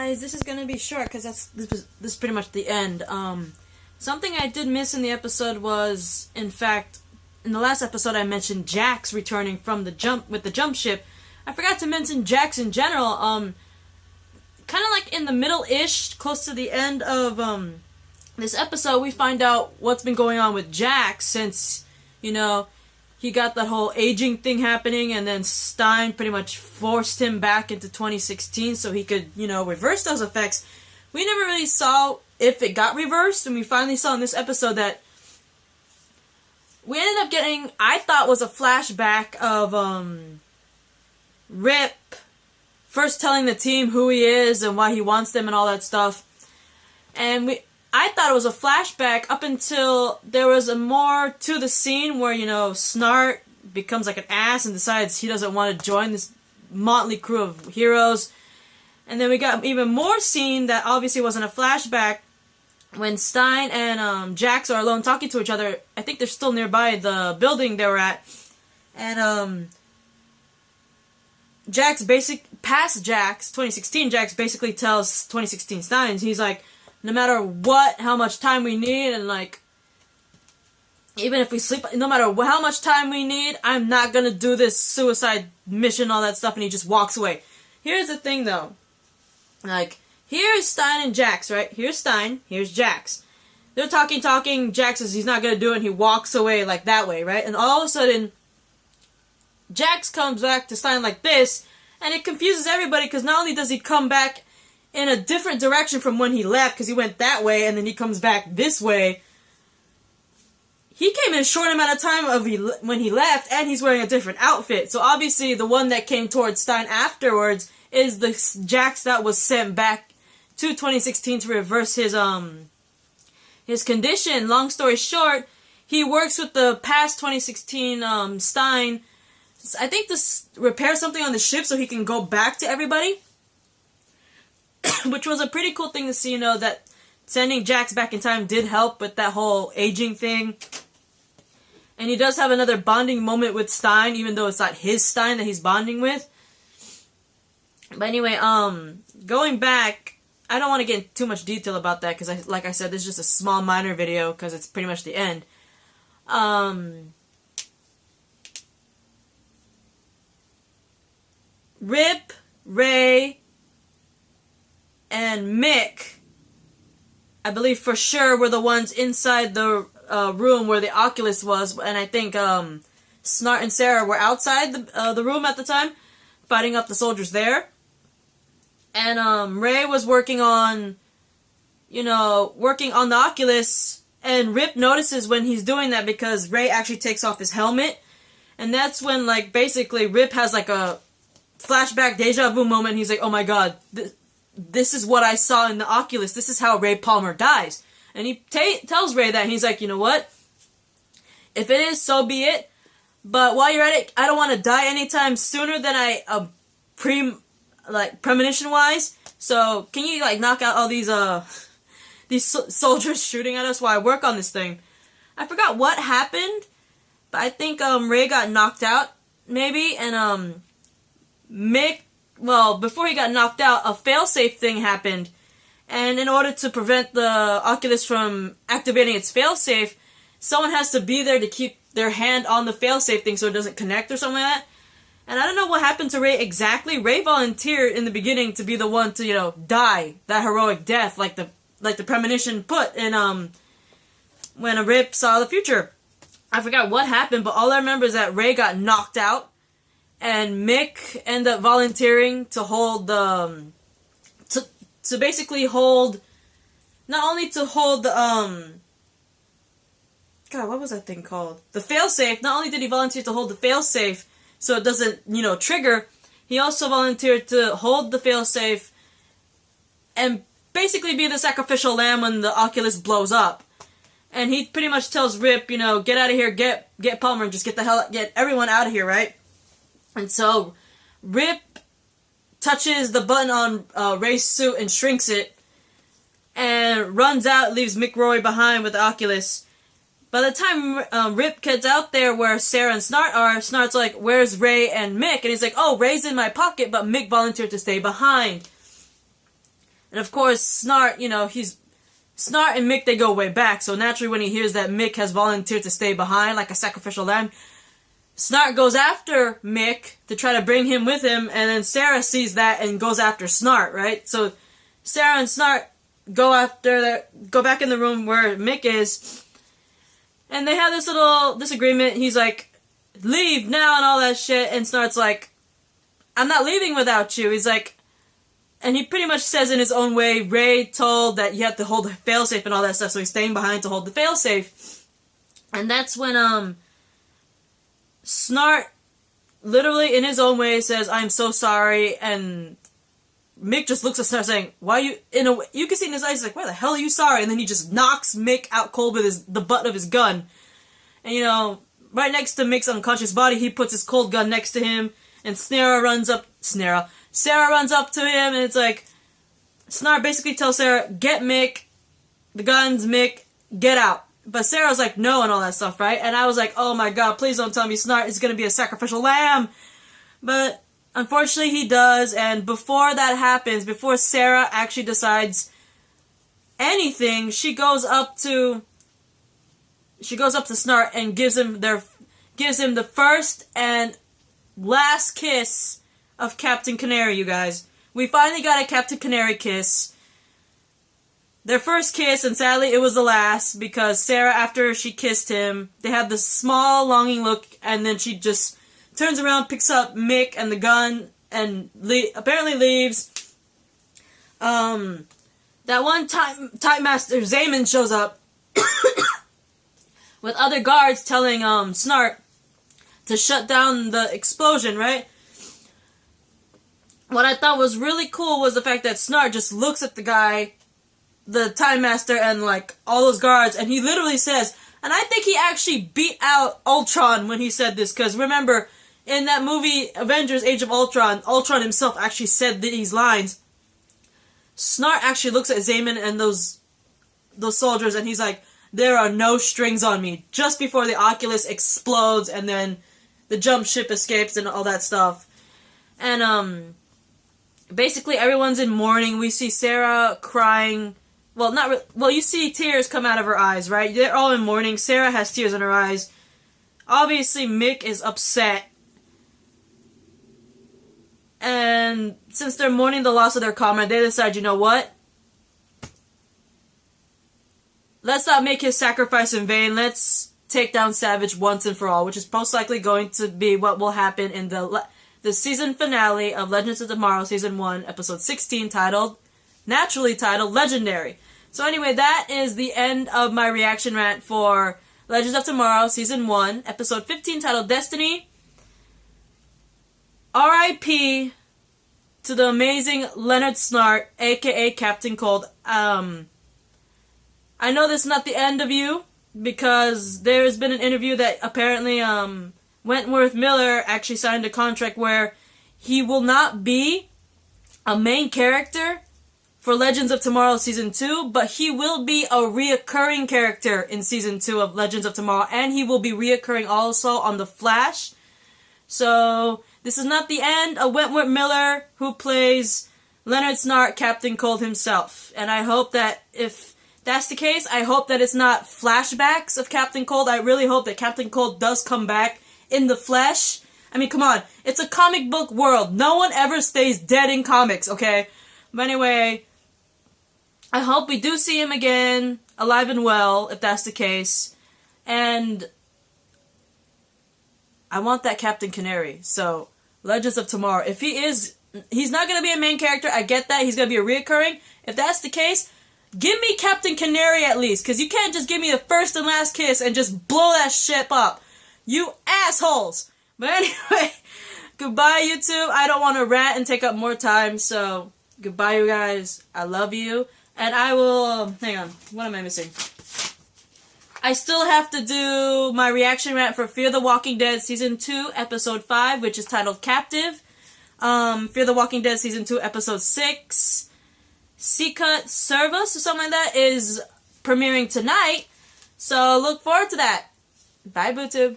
guys, this is gonna be short because this is pretty much the end. Something I did miss in the episode was, in fact, in the last episode I mentioned Jax returning from the jump ship. I forgot to mention Jax in general. Kind of like in the middle-ish, close to the end of this episode, we find out what's been going on with Jax since, you know, he got that whole aging thing happening, and then Stein pretty much forced him back into 2016 so he could, you know, reverse those effects. We never really saw if it got reversed, and we finally saw in this episode that we ended up getting, I thought, was a flashback of Rip first telling the team who he is and why he wants them and all that stuff. And I thought it was a flashback up until there was a more to the scene where, you know, Snart becomes like an ass and decides he doesn't want to join this motley crew of heroes. And then we got even more scene that obviously wasn't a flashback when Stein and Jax are alone talking to each other. I think they're still nearby the building they were at. And past Jax, 2016 Jax basically tells 2016 Stein, he's like, no matter what, how much time we need, and like, even if we sleep, no matter how much time we need, I'm not gonna do this suicide mission, all that stuff, and he just walks away. Here's the thing though, like, here's Stein and Jax, right? Here's Stein, here's Jax. They're talking, Jax says he's not gonna do it, and he walks away like that way, right? And all of a sudden, Jax comes back to Stein like this, and it confuses everybody, because not only does he come back in a different direction from when he left, because he went that way, and then he comes back this way. He came in a short amount of time when he left, and he's wearing a different outfit. So obviously, the one that came towards Stein afterwards is the Jax that was sent back to 2016 to reverse his condition. Long story short, he works with the past 2016 Stein, I think, to repair something on the ship so he can go back to everybody. Which was a pretty cool thing to see, you know, that sending Jax back in time did help with that whole aging thing. And he does have another bonding moment with Stein, even though it's not his Stein that he's bonding with. But anyway, going back, I don't want to get into too much detail about that, because like I said, this is just a small minor video, because it's pretty much the end. Rip, Ray, and Mick, I believe for sure, were the ones inside the room where the Oculus was, and I think Snart and Sarah were outside the room at the time, fighting up the soldiers there. And Ray was working on the Oculus, and Rip notices when he's doing that because Ray actually takes off his helmet, and that's when, like, basically Rip has like a flashback deja vu moment. He's like, oh my god, this is what I saw in the Oculus. This is how Ray Palmer dies. And he tells Ray that, and he's like, you know what? If it is, so be it. But while you're at it, I don't want to die anytime sooner than I premonition-wise. So can you, like, knock out all these soldiers shooting at us while I work on this thing? I forgot what happened, but I think Ray got knocked out, maybe, and Mick. Well, before he got knocked out, a failsafe thing happened. And in order to prevent the Oculus from activating its failsafe, someone has to be there to keep their hand on the failsafe thing so it doesn't connect or something like that. And I don't know what happened to Ray exactly. Ray volunteered in the beginning to be the one to, you know, die that heroic death, like the premonition put in when a Rip saw the future. I forgot what happened, but all I remember is that Ray got knocked out. And Mick ended up volunteering to hold the, to basically hold, not only to hold the, God, what was that thing called? The failsafe. Not only did he volunteer to hold the failsafe so it doesn't, you know, trigger, he also volunteered to hold the failsafe and basically be the sacrificial lamb when the Oculus blows up. And he pretty much tells Rip, you know, get out of here, get Palmer, and just get everyone out of here, right? And so, Rip touches the button on Ray's suit and shrinks it, and runs out, leaves Mick Roy behind with the Oculus. By the time Rip gets out there where Sarah and Snart are, Snart's like, where's Ray and Mick? And he's like, oh, Ray's in my pocket, but Mick volunteered to stay behind. And of course, Snart, Snart and Mick, they go way back, so naturally when he hears that Mick has volunteered to stay behind like a sacrificial lamb, Snart goes after Mick to try to bring him with him, and then Sarah sees that and goes after Snart, right? So Sarah and Snart go back in the room where Mick is, and they have this little disagreement. He's like, leave now and all that shit, and Snart's like, I'm not leaving without you. He's like, and he pretty much says in his own way, Ray told that you have to hold the failsafe and all that stuff, so he's staying behind to hold the failsafe. And that's when Snart literally in his own way says, I'm so sorry, and Mick just looks at Snart saying, why you, you can see in his eyes, he's like, why the hell are you sorry? And then he just knocks Mick out cold with the butt of his gun. And right next to Mick's unconscious body, he puts his cold gun next to him, and Sarah runs up to him, and it's like, Snart basically tells Sarah, get Mick, the guns, Mick, get out. But Sarah's like, no, and all that stuff, right? And I was like, oh my god, please don't tell me Snart is gonna be a sacrificial lamb. But unfortunately he does, and before that happens, before Sarah actually decides anything, she goes up to Snart and gives him the first and last kiss of Captain Canary, you guys. We finally got a Captain Canary kiss. Their first kiss, and sadly it was the last, because Sarah, after she kissed him, they had this small longing look, and then she just turns around, picks up Mick and the gun, and apparently leaves. That one time Master Zayman shows up with other guards telling Snart to shut down the explosion, right? What I thought was really cool was the fact that Snart just looks at the guy, the Time Master, and like all those guards, and he literally says, and I think he actually beat out Ultron when he said this, because remember, in that movie, Avengers Age of Ultron, Ultron himself actually said these lines. Snart actually looks at Zayman and those soldiers, and he's like, there are no strings on me, just before the Oculus explodes, and then the jump ship escapes and all that stuff. And, basically everyone's in mourning. We see Sarah crying. Well, you see tears come out of her eyes, right? They're all in mourning. Sarah has tears in her eyes. Obviously, Mick is upset. And since they're mourning the loss of their comrade, they decide, you know what? Let's not make his sacrifice in vain. Let's take down Savage once and for all, which is most likely going to be what will happen in the season finale of Legends of Tomorrow, Season 1, Episode 16, naturally titled Legendary. So anyway, that is the end of my reaction rant for Legends of Tomorrow, Season 1, Episode 15, titled Destiny. R.I.P. to the amazing Leonard Snart, aka Captain Cold. I know this is not the end of you, because there's been an interview that apparently, Wentworth Miller actually signed a contract where he will not be a main character for Legends of Tomorrow Season 2, but he will be a reoccurring character in Season 2 of Legends of Tomorrow, and he will be reoccurring also on The Flash. So, this is not the end of Wentworth Miller, who plays Leonard Snart, Captain Cold himself. And I hope that if that's the case, I hope that it's not flashbacks of Captain Cold. I really hope that Captain Cold does come back in the flesh. I mean, come on. It's a comic book world. No one ever stays dead in comics, okay? But anyway, I hope we do see him again, alive and well, if that's the case. And I want that Captain Canary. So, Legends of Tomorrow. If he's not going to be a main character. I get that. He's going to be a reoccurring. If that's the case, give me Captain Canary at least. Because you can't just give me the first and last kiss and just blow that ship up. You assholes! But anyway, goodbye YouTube. I don't want to rant and take up more time, so goodbye you guys. I love you. And I will, hang on, what am I missing? I still have to do my reaction rant for Fear the Walking Dead Season 2, Episode 5, which is titled Captive. Fear the Walking Dead Season 2, Episode 6, Seacut Service, or something like that, is premiering tonight. So look forward to that. Bye, BooTube.